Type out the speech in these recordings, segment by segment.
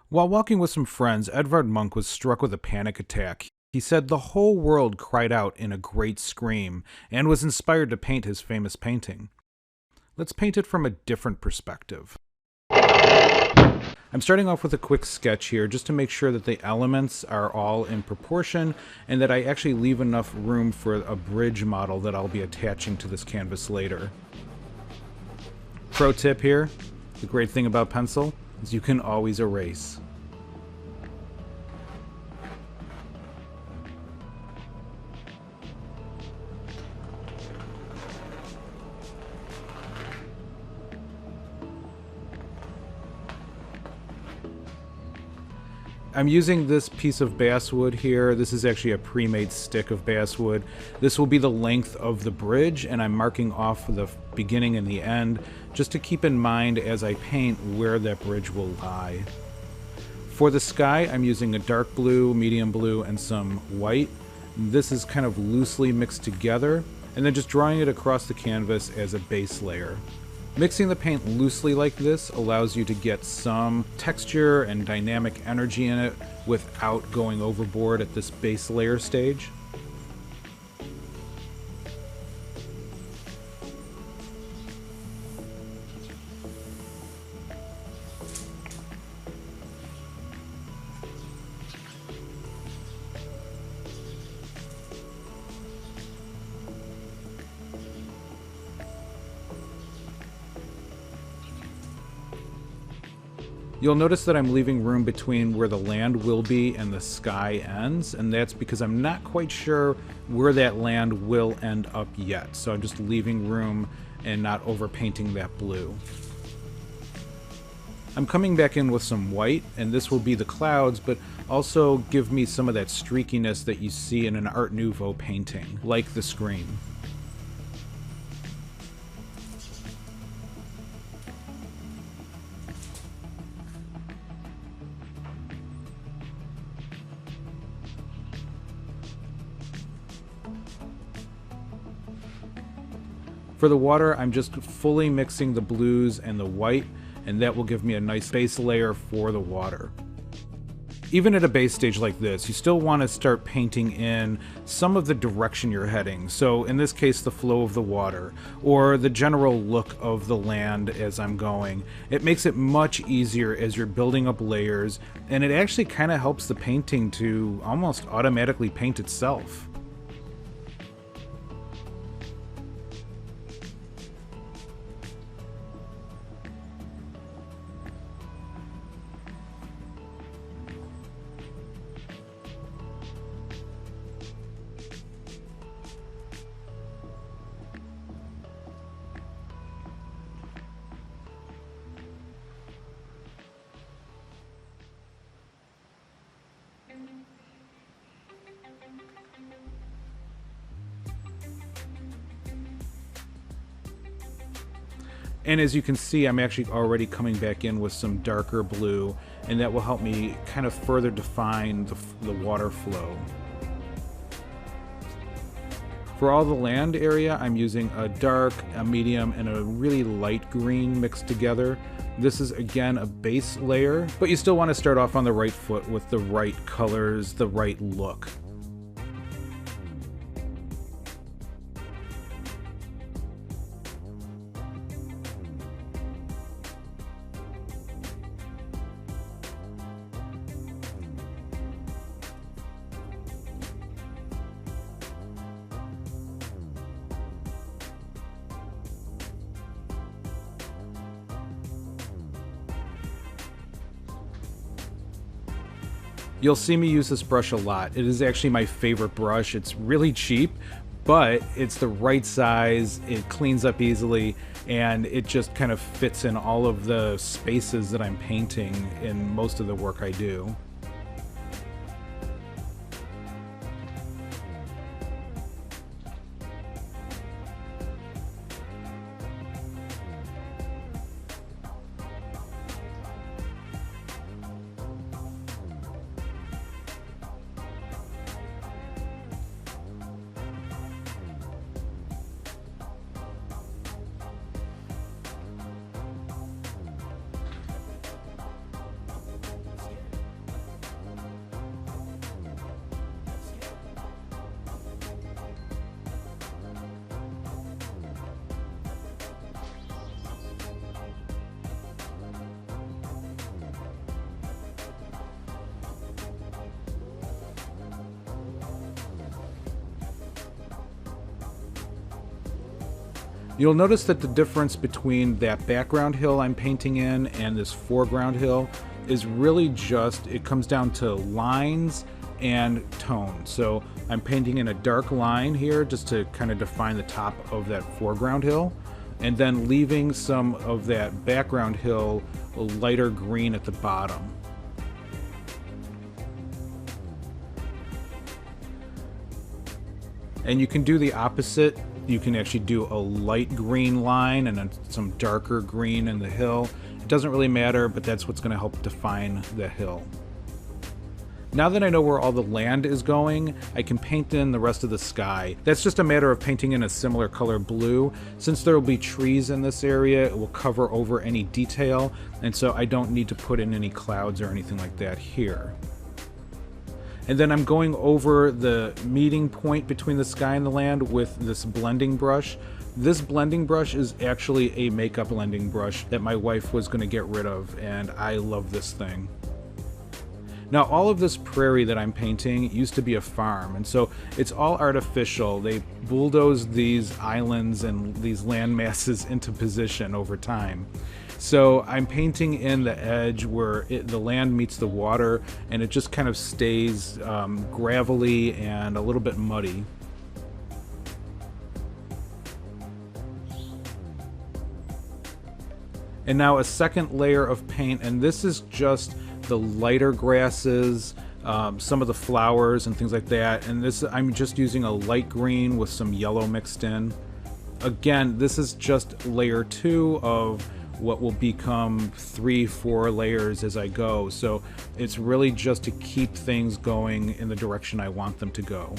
While walking with some friends, Edvard Munch was struck with a panic attack. He said the whole world cried out in a great scream and was inspired to paint his famous painting. Let's paint it from a different perspective. I'm starting off with a quick sketch here just to make sure that the elements are all in proportion and that I actually leave enough room for a bridge model that I'll be attaching to this canvas later. Pro tip here, the great thing about pencil is you can always erase. I'm using this piece of basswood here. This is actually a pre-made stick of basswood. This will be the length of the bridge, and I'm marking off the beginning and the end just to keep in mind as I paint where that bridge will lie. For the sky, I'm using a dark blue, medium blue, and some white. This is kind of loosely mixed together, and then just drawing it across the canvas as a base layer. Mixing the paint loosely like this allows you to get some texture and dynamic energy in it without going overboard at this base layer stage. You'll notice that I'm leaving room between where the land will be and the sky ends, and that's because I'm not quite sure where that land will end up yet. So I'm just leaving room and not overpainting that blue. I'm coming back in with some white, and this will be the clouds, but also give me some of that streakiness that you see in an Art Nouveau painting, like the screen. For the water, I'm just fully mixing the blues and the white, and that will give me a nice base layer for the water. Even at a base stage like this, you still want to start painting in some of the direction you're heading. So in this case, the flow of the water, or the general look of the land as I'm going. It makes it much easier as you're building up layers, and it actually kind of helps the painting to almost automatically paint itself. And as you can see, I'm actually already coming back in with some darker blue, and that will help me kind of further define the water flow. For all the land area, I'm using a dark, a medium, and a really light green mixed together. This is again a base layer, but you still want to start off on the right foot with the right colors, the right look. You'll see me use this brush a lot. It is actually my favorite brush. It's really cheap, but it's the right size, it cleans up easily, and it just kind of fits in all of the spaces that I'm painting in most of the work I do. You'll notice that the difference between that background hill I'm painting in and this foreground hill is really just, it comes down to lines and tone. So I'm painting in a dark line here just to kind of define the top of that foreground hill, and then leaving some of that background hill a lighter green at the bottom. And you can do the opposite. You can actually do a light green line and then some darker green in the hill. It doesn't really matter, but that's what's going to help define the hill. Now that I know where all the land is going, I can paint in the rest of the sky. That's just a matter of painting in a similar color blue. Since there will be trees in this area, it will cover over any detail, and so I don't need to put in any clouds or anything like that here. And then I'm going over the meeting point between the sky and the land with this blending brush. This blending brush is actually a makeup blending brush that my wife was going to get rid of, and I love this thing. Now, all of this prairie that I'm painting used to be a farm, and so it's all artificial. They bulldozed these islands and these land masses into position over time. So I'm painting in the edge where the land meets the water, and it just kind of stays gravelly and a little bit muddy. And now a second layer of paint, and this is just the lighter grasses, some of the flowers and things like that. And this, I'm just using a light green with some yellow mixed in. Again, this is just layer 2 of what will become 3-4 layers as I go. So it's really just to keep things going in the direction I want them to go.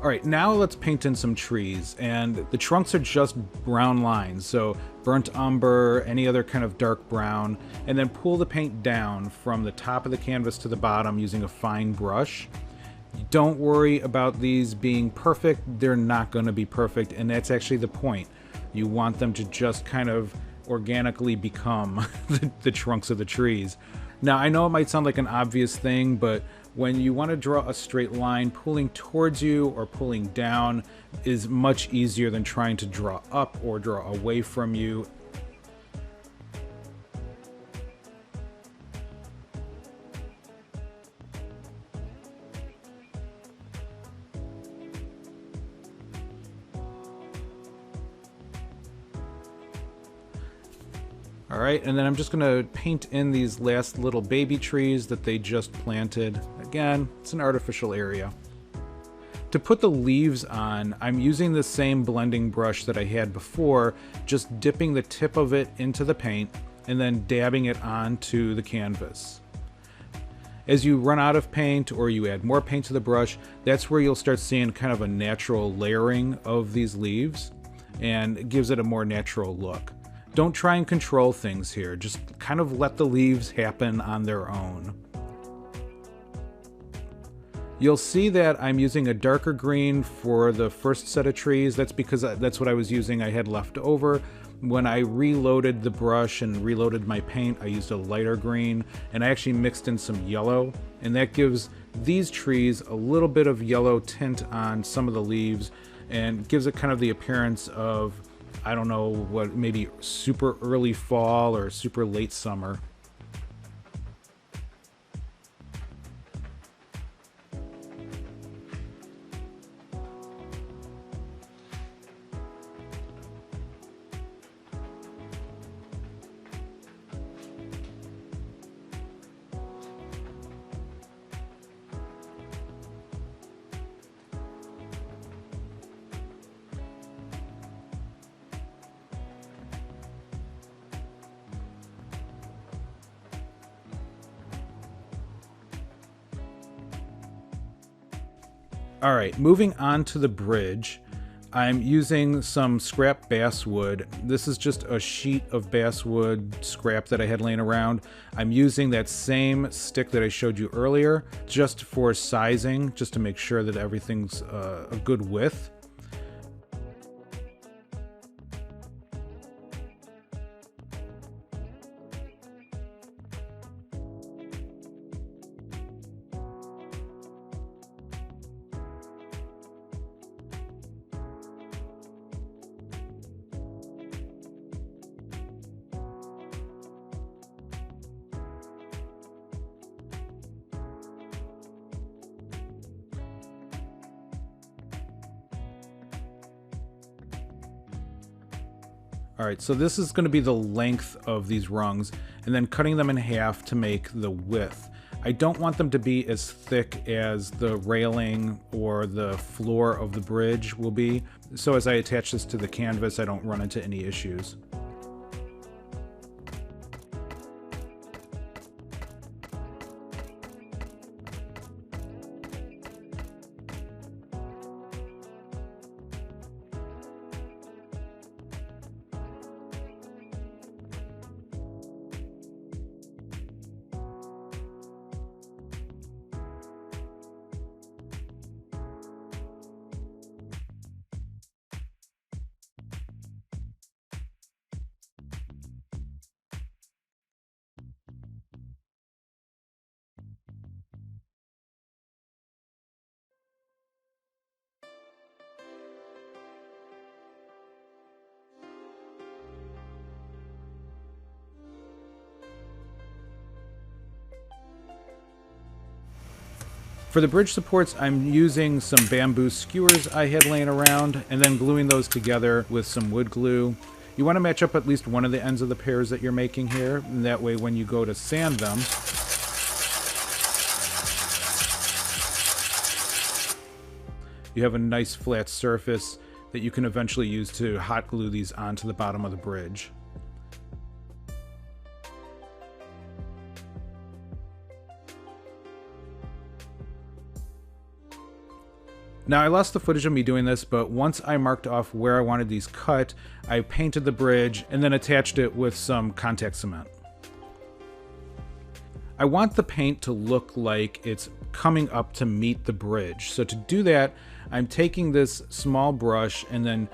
Alright, now let's paint in some trees, and the trunks are just brown lines, so burnt umber, any other kind of dark brown, and then pull the paint down from the top of the canvas to the bottom using a fine brush. Don't worry about these being perfect, they're not going to be perfect, and that's actually the point. You want them to just kind of organically become the trunks of the trees. Now, I know it might sound like an obvious thing, but when you want to draw a straight line, pulling towards you or pulling down is much easier than trying to draw up or draw away from you. Alright, and then I'm just going to paint in these last little baby trees that they just planted. Again, it's an artificial area. To put the leaves on, I'm using the same blending brush that I had before, just dipping the tip of it into the paint and then dabbing it onto the canvas. As you run out of paint or you add more paint to the brush, that's where you'll start seeing kind of a natural layering of these leaves, and it gives it a more natural look. Don't try and control things here, just kind of let the leaves happen on their own. You'll see that I'm using a darker green for the first set of trees. That's because that's what I was using, I had left over. When I reloaded the brush and reloaded my paint, I used a lighter green, and I actually mixed in some yellow, and that gives these trees a little bit of yellow tint on some of the leaves and gives it kind of the appearance of, I don't know, what, maybe super early fall or super late summer. Alright, moving on to the bridge. I'm using some scrap basswood. This is just a sheet of basswood scrap that I had laying around. I'm using that same stick that I showed you earlier just for sizing, just to make sure that everything's a good width. All right, so this is going to be the length of these rungs, and then cutting them in half to make the width. I don't want them to be as thick as the railing or the floor of the bridge will be, so as I attach this to the canvas, I don't run into any issues. For the bridge supports, I'm using some bamboo skewers I had laying around and then gluing those together with some wood glue. You want to match up at least one of the ends of the pairs that you're making here, and that way when you go to sand them, you have a nice flat surface that you can eventually use to hot glue these onto the bottom of the bridge. Now, I lost the footage of me doing this, but once I marked off where I wanted these cut, I painted the bridge and then attached it with some contact cement. I want the paint to look like it's coming up to meet the bridge. So to do that, I'm taking this small brush and then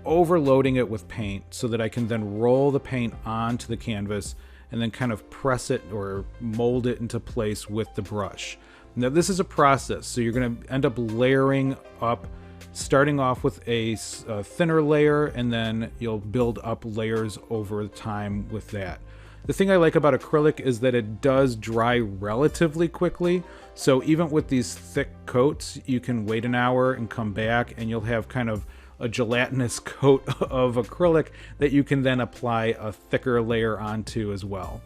overloading it with paint so that I can then roll the paint onto the canvas and then kind of press it or mold it into place with the brush. Now this is a process, so you're going to end up layering up, starting off with a thinner layer, and then you'll build up layers over time with that. The thing I like about acrylic is that it does dry relatively quickly, so even with these thick coats, you can wait an hour and come back and you'll have kind of a gelatinous coat of acrylic that you can then apply a thicker layer onto as well.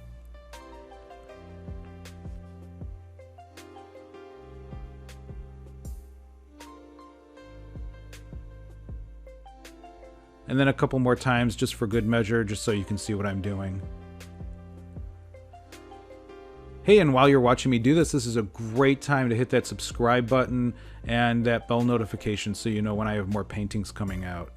And then a couple more times just for good measure, just so you can see what I'm doing. Hey, and while you're watching me do this, this is a great time to hit that subscribe button and that bell notification so you know when I have more paintings coming out.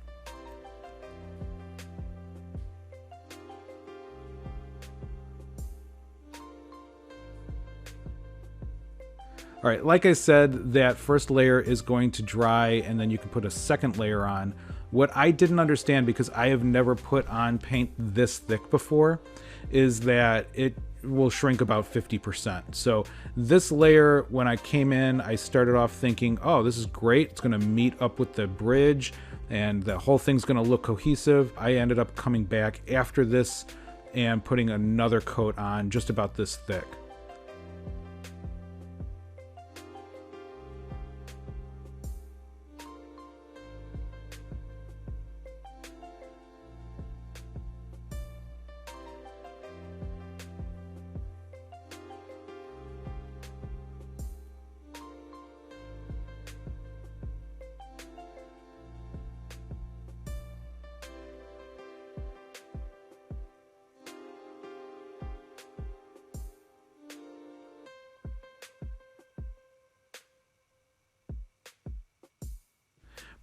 All right, like I said, that first layer is going to dry and then you can put a second layer on. What I didn't understand, because I have never put on paint this thick before, is that it will shrink about 50%. So this layer, when I came in, I started off thinking, oh, this is great. It's gonna meet up with the bridge and the whole thing's gonna look cohesive. I ended up coming back after this and putting another coat on just about this thick.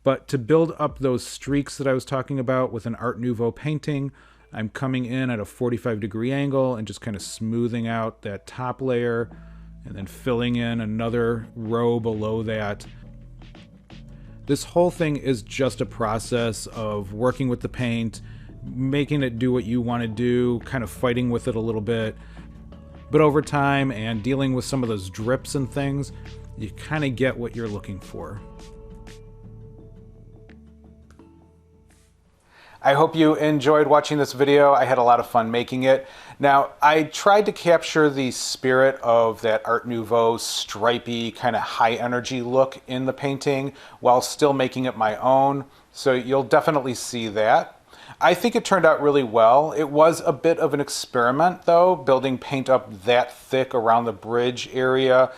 But to build up those streaks that I was talking about with an Art Nouveau painting, I'm coming in at a 45-degree angle and just kind of smoothing out that top layer and then filling in another row below that. This whole thing is just a process of working with the paint, making it do what you want to do, kind of fighting with it a little bit. But over time and dealing with some of those drips and things, you kind of get what you're looking for. I hope you enjoyed watching this video. I had a lot of fun making it. Now, I tried to capture the spirit of that Art Nouveau stripy, kind of high energy look in the painting while still making it my own. So you'll definitely see that. I think it turned out really well. It was a bit of an experiment though, building paint up that thick around the bridge area.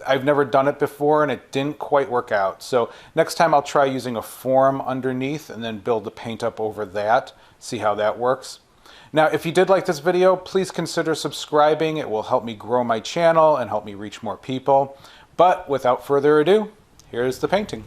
I've never done it before and it didn't quite work out. So next time I'll try using a form underneath and then build the paint up over that, see how that works. Now, if you did like this video, please consider subscribing. It will help me grow my channel and help me reach more people. But without further ado, here's the painting.